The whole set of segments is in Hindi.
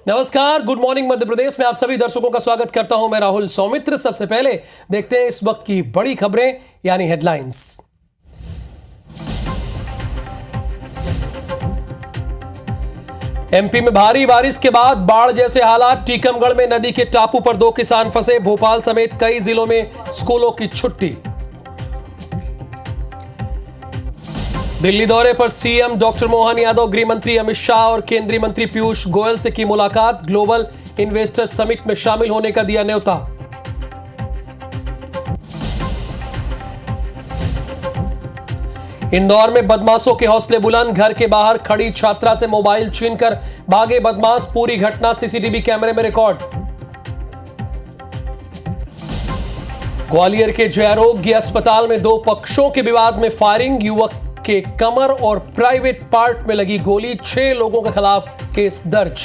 नमस्कार, गुड मॉर्निंग मध्य प्रदेश में आप सभी दर्शकों का स्वागत करता हूं मैं राहुल सौमित्र। सबसे पहले देखते हैं इस वक्त की बड़ी खबरें यानी हेडलाइंस। एमपी में भारी बारिश के बाद बाढ़ जैसे हालात। टीकमगढ़ में नदी के टापू पर 2 किसान फंसे। भोपाल समेत कई जिलों में स्कूलों की छुट्टी। दिल्ली दौरे पर सीएम डॉक्टर मोहन यादव, गृह मंत्री अमित शाह और केंद्रीय मंत्री पीयूष गोयल से की मुलाकात। ग्लोबल इन्वेस्टर समिट में शामिल होने का दिया न्योता। इंदौर में बदमाशों के हौसले बुलंद। घर के बाहर खड़ी छात्रा से मोबाइल छीनकर भागे बदमाश। पूरी घटना सीसीटीवी कैमरे में रिकॉर्ड। ग्वालियर के जयरोग्य अस्पताल में 2 पक्षों के विवाद में फायरिंग। युवक के कमर और प्राइवेट पार्ट में लगी गोली। 6 लोगों के खिलाफ केस दर्ज।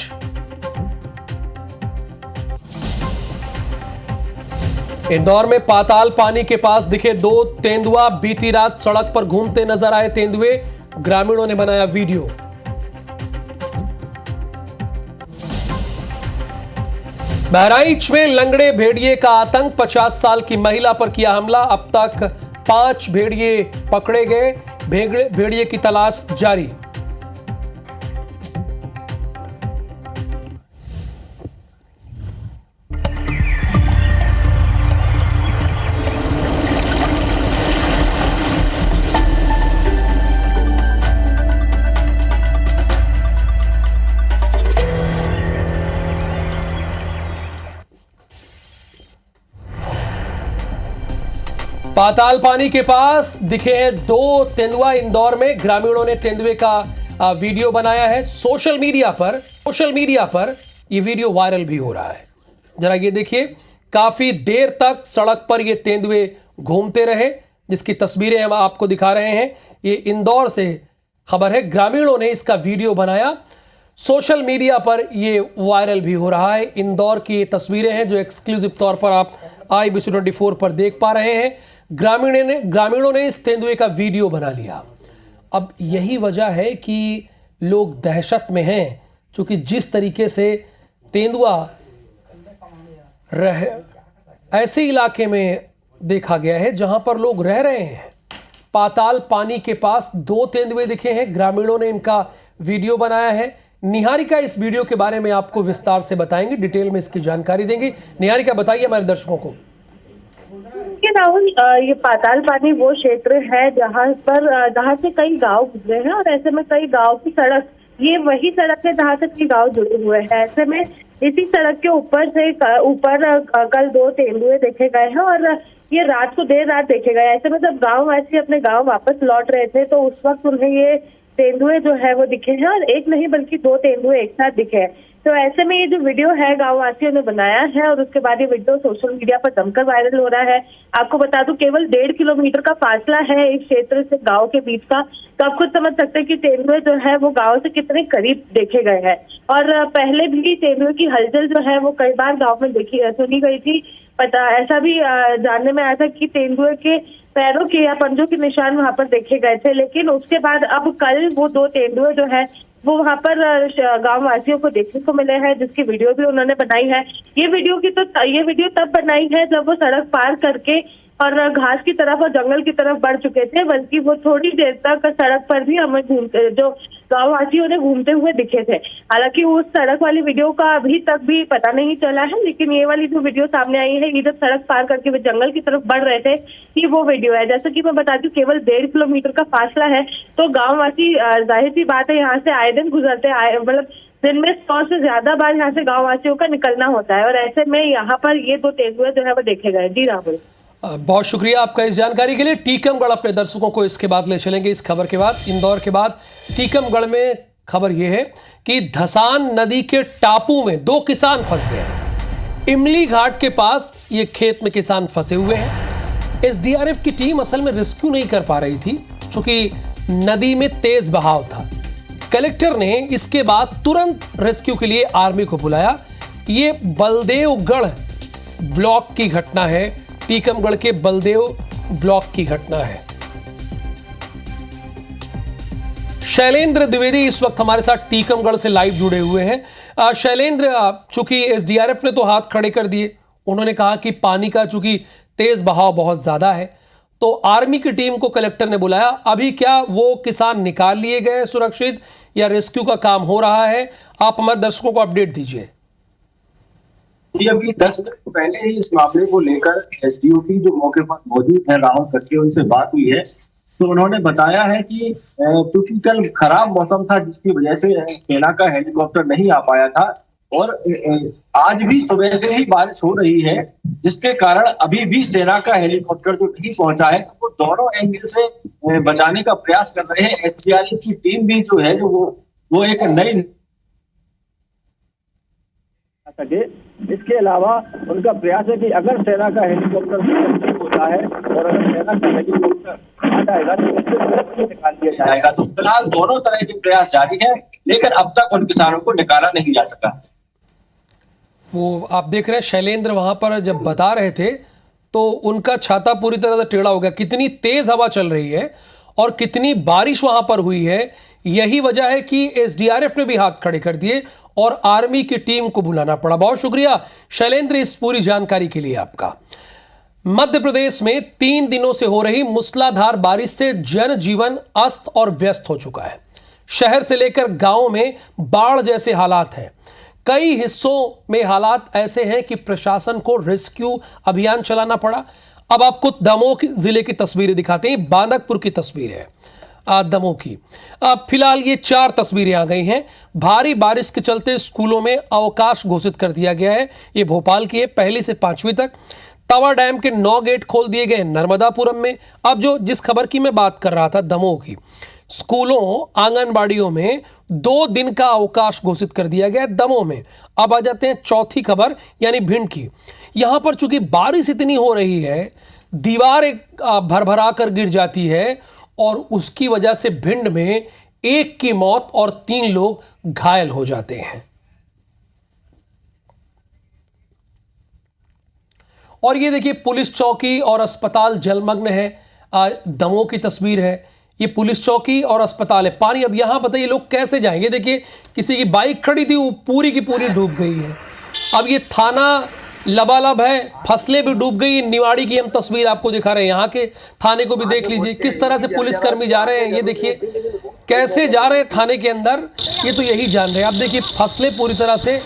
इंदौर में पाताल पानी के पास दिखे 2 तेंदुआ। बीती रात सड़क पर घूमते नजर आए तेंदुए। ग्रामीणों ने बनाया वीडियो। बहराइच में लंगड़े भेड़िए का आतंक। 50 साल की महिला पर किया हमला। अब तक 5 भेड़िए पकड़े गए। भेड़िए की तलाश जारी। पाताल पानी के पास दिखे हैं 2 तेंदुआ। इंदौर में ग्रामीणों ने तेंदुए का वीडियो बनाया है। सोशल मीडिया पर यह वीडियो वायरल भी हो रहा है। जरा ये देखिए, काफी देर तक सड़क पर ये तेंदुए घूमते रहे, जिसकी तस्वीरें हम आपको दिखा रहे हैं। ये इंदौर से खबर है। ग्रामीणों ने इसका वीडियो बनाया। सोशल मीडिया पर ये वायरल भी हो रहा है। इंदौर की ये तस्वीरें हैं जो एक्सक्लूसिव तौर पर आप IBC24 पर देख पा रहे हैं। ग्रामीणों ने इस तेंदुए का वीडियो बना लिया। अब यही वजह है कि लोग दहशत में हैं, क्योंकि जिस तरीके से तेंदुआ ऐसे इलाके में देखा गया है जहां पर लोग रह रहे हैं। पाताल पानी के पास 2 तेंदुए दिखे हैं। ग्रामीणों ने इनका वीडियो बनाया है। निहारिका इस वीडियो के बारे में आपको विस्तार से बताएंगे, डिटेल में इसकी जानकारी देंगे। निहारिका, बताइए हमारे दर्शकों को। राहुल, ये पाताल पानी वो क्षेत्र है जहाँ से कई गांव गुजरे हैं और ऐसे में कई गांव की सड़क, ये वही सड़क है जहाँ से कई गांव जुड़े हुए हैं। ऐसे में इसी सड़क के ऊपर कल 2 तेंदुए देखे गए हैं और ये रात को देर रात देखे गए। ऐसे में जब गाँव वासी अपने गाँव वापस लौट रहे थे तो उस वक्त उन्हें ये तेंदुए जो है वो दिखे हैं, और एक नहीं बल्कि 2 तेंदुए एक साथ दिखे हैं। तो ऐसे में ये जो वीडियो है गांव वासियों ने बनाया है और उसके बाद ये वीडियो सोशल मीडिया पर जमकर वायरल हो रहा है। आपको बता दूं, केवल 1.5 किलोमीटर का फासला है इस क्षेत्र से गांव के बीच का। तो आप खुद समझ सकते हैं कि तेंदुए जो है वो गांव से कितने करीब देखे गए हैं। और पहले भी तेंदुए की हलचल जो है वो कई बार गाँव में सुनी गई थी। ऐसा भी जानने में आया था कि तेंदुए के पैरों के या पंजों के निशान वहां पर देखे गए थे। लेकिन उसके बाद अब कल वो 2 तेंदुए जो है वो वहां पर गांव वासियों को देखने को मिले हैं, जिसकी वीडियो भी उन्होंने बनाई है। ये वीडियो तब बनाई है जब वो सड़क पार करके और घास की तरफ और जंगल की तरफ बढ़ चुके थे, बल्कि वो थोड़ी देर तक सड़क पर भी हमें जो गाँव वासियों ने घूमते हुए दिखे थे। हालांकि उस सड़क वाली वीडियो का अभी तक भी पता नहीं चला है, लेकिन ये वाली जो वीडियो सामने आई है, ये जब सड़क पार करके वे जंगल की तरफ बढ़ रहे थे, ये वो वीडियो है। जैसा कि मैं बताती हूँ, केवल 1.5 किलोमीटर का फासला है। तो गाँव वासी, जाहिर सी बात है, यहाँ से आए दिन गुजरते आए, मतलब दिन में 100 से ज्यादा बार यहाँ से गाँव वासियों का निकलना होता है। और ऐसे में यहाँ पर ये 2 तेंदुए जो है वो देखे गए। जी राहुल, बहुत शुक्रिया आपका इस जानकारी के लिए। टीकमगढ़ अपने दर्शकों को इसके बाद ले चलेंगे। इस खबर के बाद, इंदौर के बाद टीकमगढ़ में खबर यह है कि धसान नदी के टापू में 2 किसान फंस गए हैं। इमली घाट के पास ये खेत में किसान फंसे हुए हैं। SDRF की टीम असल में रेस्क्यू नहीं कर पा रही थी, क्योंकि नदी में तेज बहाव था। कलेक्टर ने इसके बाद तुरंत रेस्क्यू के लिए आर्मी को बुलाया। ये बलदेवगढ़ ब्लॉक की घटना है। टीकमगढ़ के बलदेव ब्लॉक की घटना है। शैलेंद्र द्विवेदी इस वक्त हमारे साथ टीकमगढ़ से लाइव जुड़े हुए हैं। शैलेंद्र, चूंकि एसडीआरएफ ने तो हाथ खड़े कर दिए, उन्होंने कहा कि पानी का चूंकि तेज बहाव बहुत ज्यादा है, तो आर्मी की टीम को कलेक्टर ने बुलाया। अभी क्या वो किसान निकाल लिए गए सुरक्षित या रेस्क्यू का काम हो रहा है? आप हमारे दर्शकों को अपडेट दीजिए। जी, अभी 10 मिनट पहले ही इस मामले को लेकर एसडीओपी जो मौके पर मौजूद है राहुल कटके, उनसे बात हुई है। तो उन्होंने बताया है कि क्योंकि कल खराब मौसम था जिसकी वजह से सेना का हेलीकॉप्टर नहीं आ पाया था और आज भी सुबह से ही बारिश हो रही है, जिसके कारण अभी भी सेना का हेलीकॉप्टर जो नहीं पहुंचा है, वो दोनों एंगल से बचाने का प्रयास कर रहे हैं। एसडीआरएफ की टीम भी जो है जो वो एक नई सके। इसके अलावा उनका प्रयास है कि अगर सेना का हेलीकॉप्टर नहीं होता है और अगर सेना का हेलीकॉप्टर आ जाएगा तो उससे निकाल दिया जाएगा। तो फिलहाल दोनों तरह के प्रयास जारी है, लेकिन अब तक उन किसानों को निकाला नहीं जा सका। वो आप देख रहे हैं शैलेंद्र वहां पर जब बता रहे थे तो उनका छाता पूरी तरह से टेढ़ा हो गया। कितनी तेज हवा चल रही है और कितनी बारिश वहां पर हुई है, यही वजह है कि एसडीआरएफ ने भी हाथ खड़े कर दिए और आर्मी की टीम को बुलाना पड़ा। बहुत शुक्रिया शैलेंद्र इस पूरी जानकारी के लिए आपका। मध्य प्रदेश में 3 दिनों से हो रही मूसलाधार बारिश से जनजीवन अस्त और व्यस्त हो चुका है। शहर से लेकर गांव में बाढ़ जैसे हालात हैं। कई हिस्सों में हालात ऐसे हैं कि प्रशासन को रेस्क्यू अभियान चलाना पड़ा। अब आपको दमोह जिले की तस्वीरें दिखाते हैं। बांदकपुर की तस्वीर है दमोह की। अब फिलहाल ये 4 तस्वीरें आ गई हैं। भारी बारिश के चलते स्कूलों में अवकाश घोषित कर दिया गया है। ये भोपाल की है, 1 से 5वीं तक। तवा डैम के 9 गेट खोल दिए गए नर्मदापुरम में। अब जिस खबर की मैं बात कर रहा था दमोह की, स्कूलों आंगनबाड़ियों में 2 दिन का अवकाश घोषित कर दिया गया दमोह में। अब आ जाते हैं चौथी खबर यानी भिंड की। यहां पर चूंकि बारिश इतनी हो रही है, दीवार भरभरा कर गिर जाती है और उसकी वजह से भिंड में 1 की मौत और 3 लोग घायल हो जाते हैं। और ये देखिए पुलिस चौकी और अस्पताल जलमग्न है। दमोह की तस्वीर है, ये पुलिस चौकी और अस्पताल है। पानी अब यहां बताइए लोग कैसे जाएंगे? देखिए किसी की बाइक खड़ी थी, वो पूरी की पूरी डूब गई है। अब ये थाना लबालब है, फसलें भी डूब गई। निवाड़ी की हम तस्वीर आपको दिखा रहे हैं, यहाँ के थाने को भी देख लीजिए किस तरह से पुलिसकर्मी जा रहे हैं। ये देखिए कैसे जा रहे हैं थाने के अंदर, ये तो यही जान रहे हैं। अब देखिए फसलें पूरी तरह से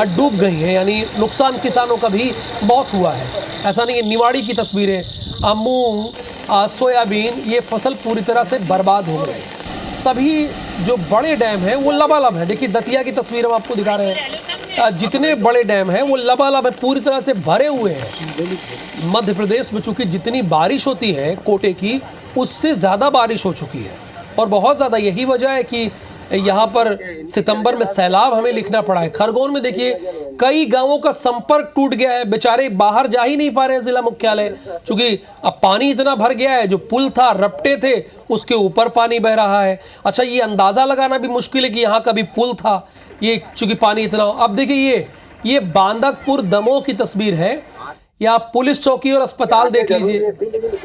डूब गई हैं, यानी नुकसान किसानों का भी बहुत हुआ है। ऐसा नहीं है। निवाड़ी की तस्वीरें, मूंग, सोयाबीन, ये फसल पूरी तरह से बर्बाद हो गए। सभी जो बड़े डैम हैं वो लबालब है। देखिए दतिया की तस्वीर हम आपको दिखा रहे हैं। जितने बड़े डैम हैं वो लबालब है, पूरी तरह से भरे हुए हैं। मध्य प्रदेश में चूंकि जितनी बारिश होती है कोटे की, उससे ज़्यादा बारिश हो चुकी है और बहुत ज़्यादा। यही वजह है कि यहाँ पर सितंबर में सैलाब हमें लिखना पड़ा है। खरगोन में देखिए कई गांवों का संपर्क टूट गया है, बेचारे बाहर जा ही नहीं पा रहे हैं जिला मुख्यालय, क्योंकि अब पानी इतना भर गया है। जो पुल था, रपटे थे, उसके ऊपर पानी बह रहा है। अच्छा, ये अंदाज़ा लगाना भी मुश्किल है कि यहाँ का भी पुल था, ये चूंकि पानी इतना। अब देखिए ये बांदकपुर दमोह की तस्वीर है। या पुलिस चौकी और अस्पताल देख लीजिए,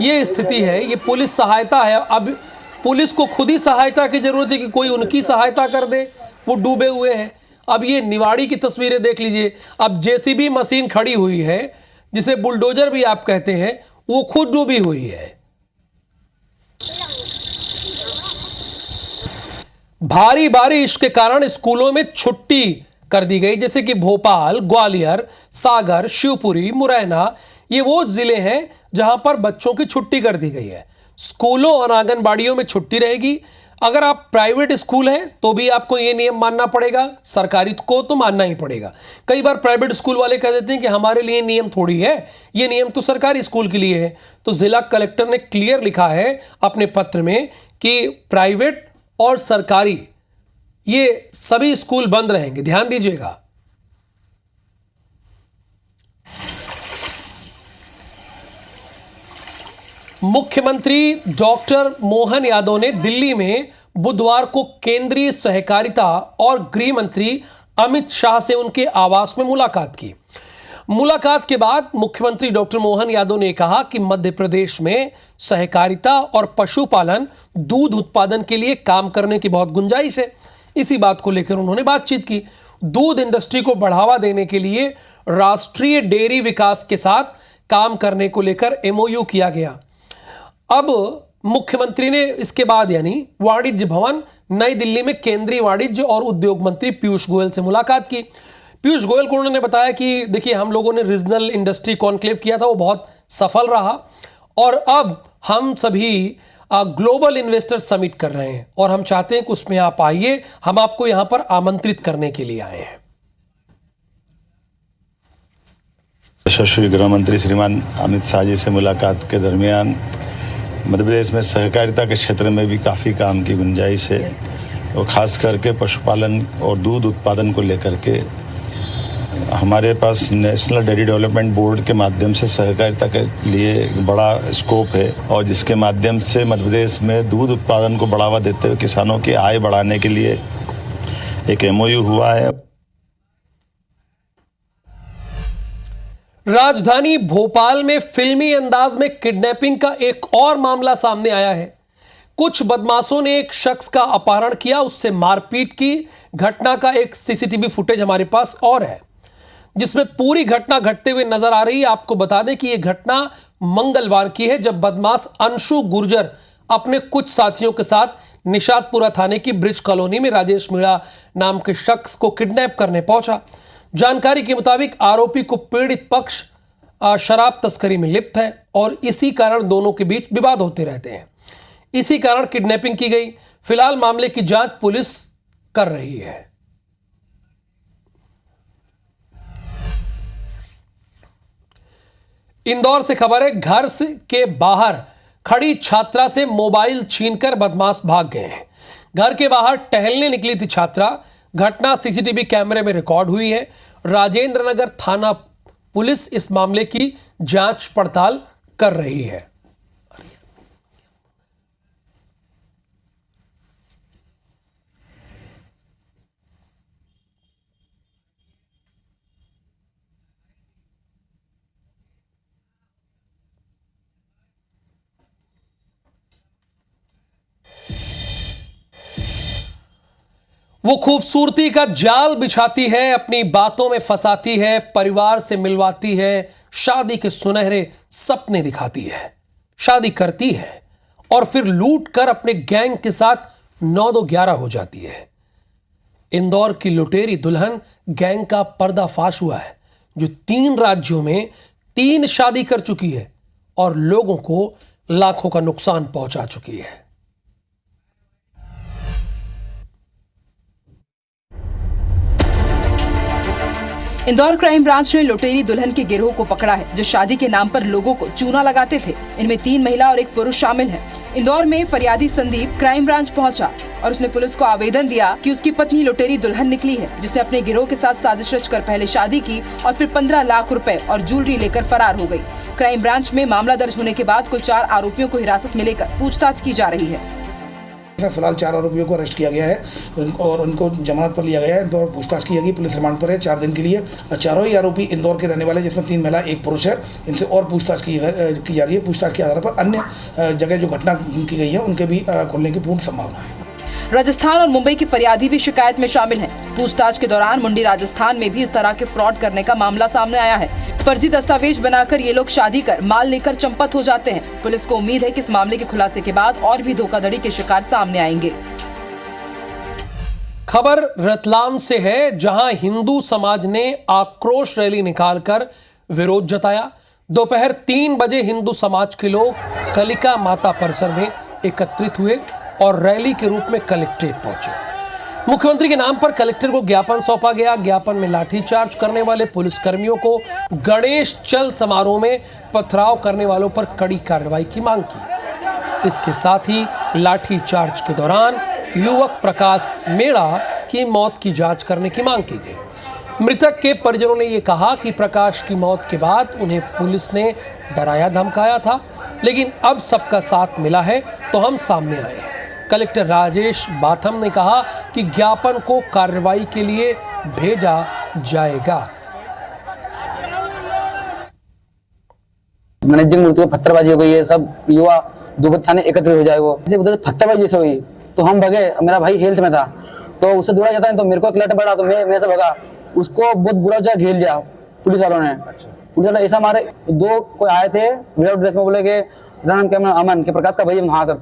ये स्थिति है। ये पुलिस सहायता है। अब पुलिस को खुद ही सहायता की जरूरत है कि कोई उनकी सहायता कर दे, वो डूबे हुए हैं। अब ये निवाड़ी की तस्वीरें देख लीजिए। अब जेसीबी मशीन खड़ी हुई है, जिसे बुलडोजर भी आप कहते हैं, वो खुद डूबी हुई है। भारी बारिश के कारण स्कूलों में छुट्टी कर दी गई, जैसे कि भोपाल, ग्वालियर, सागर, शिवपुरी, मुरैना, ये वो जिले हैं जहां पर बच्चों की छुट्टी कर दी गई है। स्कूलों और आंगनबाड़ियों में छुट्टी रहेगी। अगर आप प्राइवेट स्कूल हैं तो भी आपको ये नियम मानना पड़ेगा, सरकारी को तो मानना ही पड़ेगा। कई बार प्राइवेट स्कूल वाले कह देते हैं कि हमारे लिए नियम थोड़ी है, ये नियम तो सरकारी स्कूल के लिए है। तो जिला कलेक्टर ने क्लियर लिखा है अपने पत्र में कि प्राइवेट और सरकारी ये सभी स्कूल बंद रहेंगे, ध्यान दीजिएगा। मुख्यमंत्री डॉक्टर मोहन यादव ने दिल्ली में बुधवार को केंद्रीय सहकारिता और गृह मंत्री अमित शाह से उनके आवास में मुलाकात की। मुलाकात के बाद मुख्यमंत्री डॉक्टर मोहन यादव ने कहा कि मध्य प्रदेश में सहकारिता और पशुपालन, दूध उत्पादन के लिए काम करने की बहुत गुंजाइश है। इसी बात को लेकर उन्होंने बातचीत की। दूध इंडस्ट्री को बढ़ावा देने के लिए राष्ट्रीय डेयरी विकास के साथ काम करने को लेकर MOU किया गया। अब मुख्यमंत्री ने इसके बाद यानी वाणिज्य भवन नई दिल्ली में केंद्रीय वाणिज्य और उद्योग मंत्री पीयूष गोयल से मुलाकात की। पीयूष गोयल को उन्होंने बताया कि देखिए, हम लोगों ने रीजनल इंडस्ट्री कॉन्क्लेव किया था, वो बहुत सफल रहा और अब हम सभी ग्लोबल इन्वेस्टर समिट कर रहे हैं और हम चाहते हैं कि उसमें आप आइए, हम आपको यहां पर आमंत्रित करने के लिए आए हैं। यशस्वी गृह मंत्री श्रीमान अमित शाह जी से मुलाकात के दरमियान मध्य प्रदेश में सहकारिता के क्षेत्र में भी काफ़ी काम की गुंजाइश है और ख़ास करके पशुपालन और दूध उत्पादन को लेकर के हमारे पास नेशनल डेयरी डेवलपमेंट बोर्ड के माध्यम से सहकारिता के लिए बड़ा स्कोप है और जिसके माध्यम से मध्य प्रदेश में दूध उत्पादन को बढ़ावा देते हुए किसानों की आय बढ़ाने के लिए एक MOU हुआ है। राजधानी भोपाल में फिल्मी अंदाज में किडनैपिंग का एक और मामला सामने आया है। कुछ बदमाशों ने एक शख्स का अपहरण किया, उससे मारपीट की। घटना का एक CCTV फुटेज हमारे पास और है जिसमें पूरी घटना घटते हुए नजर आ रही है। आपको बता दें कि यह घटना मंगलवार की है, जब बदमाश अंशु गुर्जर अपने कुछ साथियों के साथ निशातपुरा थाने की ब्रिज कॉलोनी में राजेश मीणा नाम के शख्स को किडनैप करने पहुंचा। जानकारी के मुताबिक आरोपी को पीड़ित पक्ष शराब तस्करी में लिप्त है और इसी कारण दोनों के बीच विवाद होते रहते हैं। इसी कारण किडनैपिंग की गई। फिलहाल मामले की जांच पुलिस कर रही है। इंदौर से खबर है, घर के बाहर खड़ी छात्रा से मोबाइल छीनकर बदमाश भाग गए हैं। घर के बाहर टहलने निकली थी छात्रा। घटना CCTV कैमरे में रिकॉर्ड हुई है। राजेंद्र नगर थाना पुलिस इस मामले की जांच पड़ताल कर रही है। वो खूबसूरती का जाल बिछाती है, अपनी बातों में फंसाती है, परिवार से मिलवाती है, शादी के सुनहरे सपने दिखाती है, शादी करती है और फिर लूट कर अपने गैंग के साथ 9-2-11 हो जाती है। इंदौर की लुटेरी दुल्हन गैंग का पर्दाफाश हुआ है, जो 3 राज्यों में 3 शादी कर चुकी है और लोगों को लाखों का नुकसान पहुंचा चुकी है। इंदौर क्राइम ब्रांच ने लुटेरी दुल्हन के गिरोह को पकड़ा है, जो शादी के नाम पर लोगों को चूना लगाते थे। इनमें 3 महिला और 1 पुरुष शामिल हैं। इंदौर में फरियादी संदीप क्राइम ब्रांच पहुंचा और उसने पुलिस को आवेदन दिया कि उसकी पत्नी लुटेरी दुल्हन निकली है, जिसने अपने गिरोह के साथ साजिश रचकर पहले शादी की और फिर 15 लाख रुपए और ज्वेलरी लेकर फरार हो गई। क्राइम ब्रांच में मामला दर्ज होने के बाद कुल 4 आरोपियों को हिरासत में लेकर पूछताछ की जा रही है। फिलहाल 4 आरोपियों को अरेस्ट किया गया है और उनको जमानत पर लिया गया है। इन पर पूछताछ की जाएगी। पुलिस रिमांड पर है 4 दिन के लिए। चारों ही आरोपी इंदौर के रहने वाले, जिसमें 3 महिला 1 पुरुष है। इनसे और पूछताछ की जा रही है। पूछताछ के आधार पर अन्य जगह जो घटना की गई है उनके भी खोलने की पूर्ण संभावना है। राजस्थान और मुंबई की फरियादी भी शिकायत में शामिल हैं। पूछताछ के दौरान मुंडी राजस्थान में भी इस तरह के फ्रॉड करने का मामला सामने आया है। फर्जी दस्तावेज बनाकर ये लोग शादी कर माल लेकर चंपत हो जाते हैं। पुलिस को उम्मीद है कि इस मामले के खुलासे के बाद और भी धोखाधड़ी के शिकार सामने आएंगे। खबर रतलाम से है, जहां हिंदू समाज ने आक्रोश रैली निकालकर विरोध जताया। दोपहर 3 बजे हिंदू समाज के लोग कलिका माता परिसर में एकत्रित हुए और रैली के रूप में कलेक्ट्रेट पहुंचे। मुख्यमंत्री के नाम पर कलेक्टर को ज्ञापन सौंपा गया। ज्ञापन में लाठीचार्ज करने वाले पुलिसकर्मियों को गणेश चल समारोह में पथराव करने वालों पर कड़ी कार्रवाई की मांग की। इसके साथ ही लाठीचार्ज के दौरान युवक प्रकाश मेड़ा की मौत की जांच करने की मांग की गई। मृतक के परिजनों ने यह कहा कि प्रकाश की मौत के बाद उन्हें पुलिस ने डराया धमकाया था, लेकिन अब सबका साथ मिला है तो हम सामने आए हैं। कलेक्टर राजेश बाथम ने कहा कि ज्ञापन को कार्रवाई के लिए भेजा जाएगा। मैनेजिंग मूर्ति को पत्थरबाजी हो गई है, सब युवा दुबत थाने एकत्रित हो जाए। वो जैसे उधर पत्थरबाजी जैसे हुई तो हम भगे, मेरा भाई हेल्थ में था तो उससे दौड़ा जाता है तो मेरे को एक लट पड़ा तो मैं से भगा, उसको बहुत बुरा जगह घेर लिया पुलिस वालों ने। पुलिस वाले ऐसा मारे, दो कोई आए थे विदाउट ड्रेस में, बोले कि नाम क्या, अमन के प्रकाश का भाई। हाँ सर।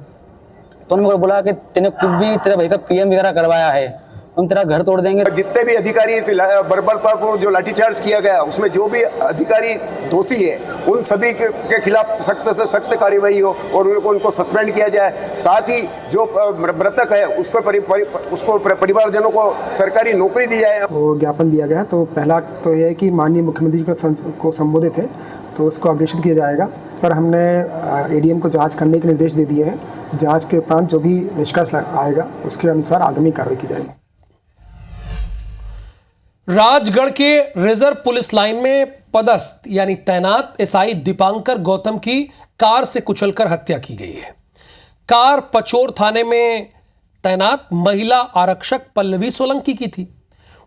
तो उन्होंने बोला कि तेने कुछ भी तेरे भाई का पीएम वगैरह करवाया है, हम तेरा घर तोड़ देंगे। जितने भी अधिकारी बर्बर पर जो लाठीचार्ज किया गया उसमें जो भी अधिकारी दोषी है उन सभी के खिलाफ सख्त से सख्त कार्रवाई हो और उनको सस्पेंड किया जाए। साथ ही जो मृतक है उसको परिवारजनों को सरकारी नौकरी दी जाए। वो ज्ञापन दिया गया तो पहला तो यह है कि माननीय मुख्यमंत्री को संबोधित है तो उसको अग्रेषित किया जाएगा, पर हमने एडीएम को जांच करने के निर्देश दे दिए हैं। जांच के उपरांत जो भी निष्कर्ष आएगा उसके अनुसार आगामी कार्रवाई की जाएगी। राजगढ़ के रिजर्व पुलिस लाइन में पदस्थ यानी तैनात एसआई दीपांकर गौतम की कार से कुचलकर हत्या की गई है। कार पचोर थाने में तैनात महिला आरक्षक पल्लवी सोलंकी की थी।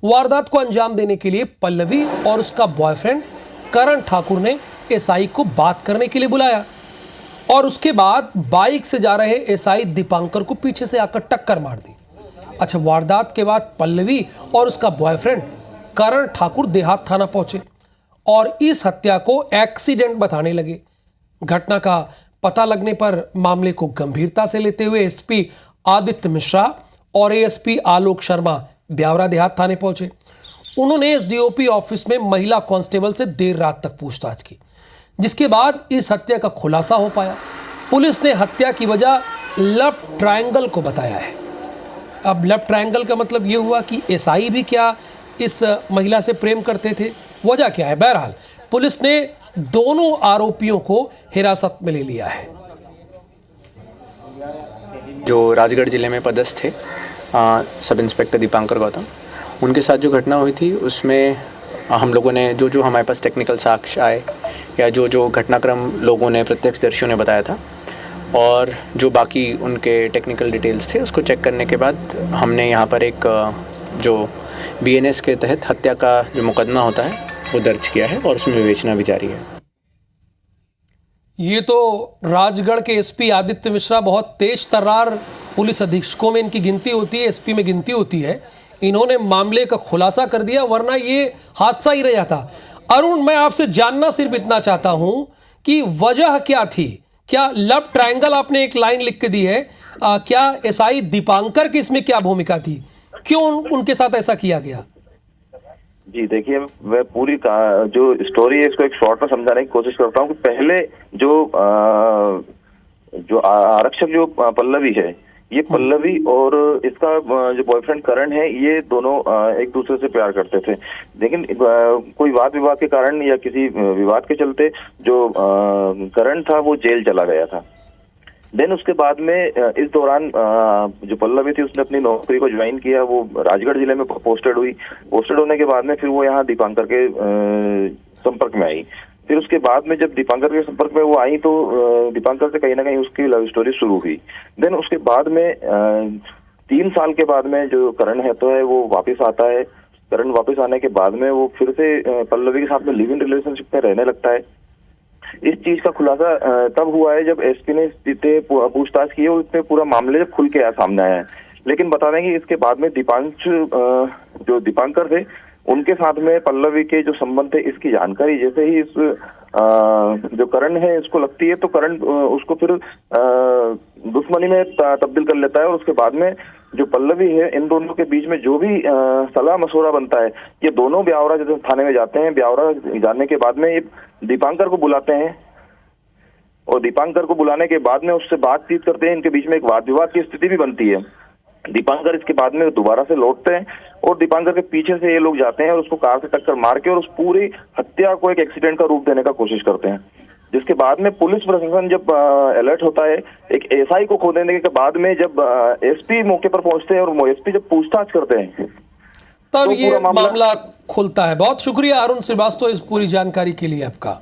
वारदात को अंजाम देने के लिए पल्लवी और उसका बॉयफ्रेंड करण ठाकुर ने एसआई को बात करने के लिए बुलाया और उसके बाद बाइक से जा रहे एसआई दीपांकर को पीछे से आकर टक्कर मार दी। अच्छा, वारदात के बाद पल्लवी और उसका बॉयफ्रेंड करण ठाकुर देहात थाना पहुंचे और इस हत्या को एक्सीडेंट बताने लगे। घटना का पता लगने पर मामले को गंभीरता से लेते हुए एसपी आदित्य मिश्रा और एएसपी आलोक शर्मा ब्यावरा देहात थाने पहुंचे। उन्होंने एसडीओपी ऑफिस में महिला कांस्टेबल से देर रात तक पूछताछ की, जिसके बाद इस हत्या का खुलासा हो पाया। पुलिस ने हत्या की वजह लव ट्रायंगल को बताया है। अब लव ट्रायंगल का मतलब यह हुआ कि एसआई भी क्या इस महिला से प्रेम करते थे, वजह क्या है? बहरहाल पुलिस ने दोनों आरोपियों को हिरासत में ले लिया है। जो राजगढ़ जिले में पदस्थ थे सब इंस्पेक्टर दीपांकर गौतम, उनके साथ जो घटना हुई थी उसमें हम लोगों ने जो हमारे पास टेक्निकल साक्ष्य आए या जो घटनाक्रम लोगों ने प्रत्यक्षदर्शियों ने बताया था और जो बाकी उनके टेक्निकल डिटेल्स थे उसको चेक करने के बाद हमने यहाँ पर एक जो बीएनएस के तहत हत्या का जो मुकदमा होता है वो दर्ज किया है और उसमें विवेचना भी जारी है। ये तो राजगढ़ के एसपी आदित्य मिश्रा, बहुत तेज तर्रार पुलिस अधीक्षकों में इनकी गिनती होती है, एसपी में गिनती होती है। इन्होंने मामले का खुलासा कर दिया, वरना ये हादसा ही रह जाता। अरुण, मैं आपसे जानना सिर्फ इतना चाहता हूं कि वजह क्या थी? क्या लव ट्रायंगल, आपने एक लाइन लिख के दी है, क्या एसआई दीपांकर की इसमें क्या भूमिका थी? क्यों उनके साथ ऐसा किया गया? जी देखिए, मैं पूरी जो स्टोरी है इसको एक शॉर्ट में समझाने की कोशिश करता हूँ कि पहले जो आरक्षक जो पल्लवी है, ये पल्लवी और इसका जो बॉयफ्रेंड करण है, ये दोनों एक दूसरे से प्यार करते थे। लेकिन कोई वाद विवाद के कारण या किसी विवाद के चलते जो करण था वो जेल चला गया था। देन उसके बाद में इस दौरान जो पल्लवी थी उसने अपनी नौकरी को ज्वाइन किया, वो राजगढ़ जिले में पोस्टेड हुई। पोस्टेड होने के बाद में फिर वो यहाँ दीपांकर के संपर्क में आई। फिर उसके बाद में जब दीपांकर के संपर्क में वो आई तो दीपांकर से कहीं ना कहीं उसकी लव स्टोरी शुरू हुई। देन उसके बाद में 3 साल के बाद में जो करण है तो है वो वापस आता है। करण वापस आने के बाद में वो फिर से पल्लवी के साथ में लिव इन रिलेशनशिप में रहने लगता है। इस चीज का खुलासा तब हुआ है जब एसपी ने पूछताछ की है और इसमें पूरा मामले जब खुल के आया सामने आया है। लेकिन बता दें कि इसके बाद में जो दीपांकर थे उनके साथ में पल्लवी के जो संबंध थे इसकी जानकारी जैसे ही इस जो करण है इसको लगती है तो करण उसको फिर दुश्मनी में तब्दील कर लेता है। और उसके बाद में जो पल्लवी है, इन दोनों के बीच में जो भी सलाह मशवरा बनता है, ये दोनों ब्यावरा जब थाने में जाते हैं, ब्यावरा जाने के बाद में ये दीपांकर को बुलाते हैं और दीपांकर को बुलाने के बाद में उससे बातचीत करते हैं। इनके बीच में एक वाद विवाद की स्थिति भी बनती है। दीपांकर इसके बाद में दोबारा से लौटते हैं और दीपांकर के पीछे से ये लोग जाते हैं और उसको कार से टक्कर मार के और उस पूरी हत्या को एक एक्सीडेंट का रूप देने का कोशिश करते हैं। जिसके बाद में पुलिस प्रशासन जब अलर्ट होता है, एक एसआई को खो देने के बाद में जब एसपी मौके पर पहुंचते हैं और एसपी जब पूछताछ करते हैं तब तो ये मामला खुलता है। बहुत शुक्रिया अरुण श्रीवास्तव इस पूरी जानकारी के लिए आपका।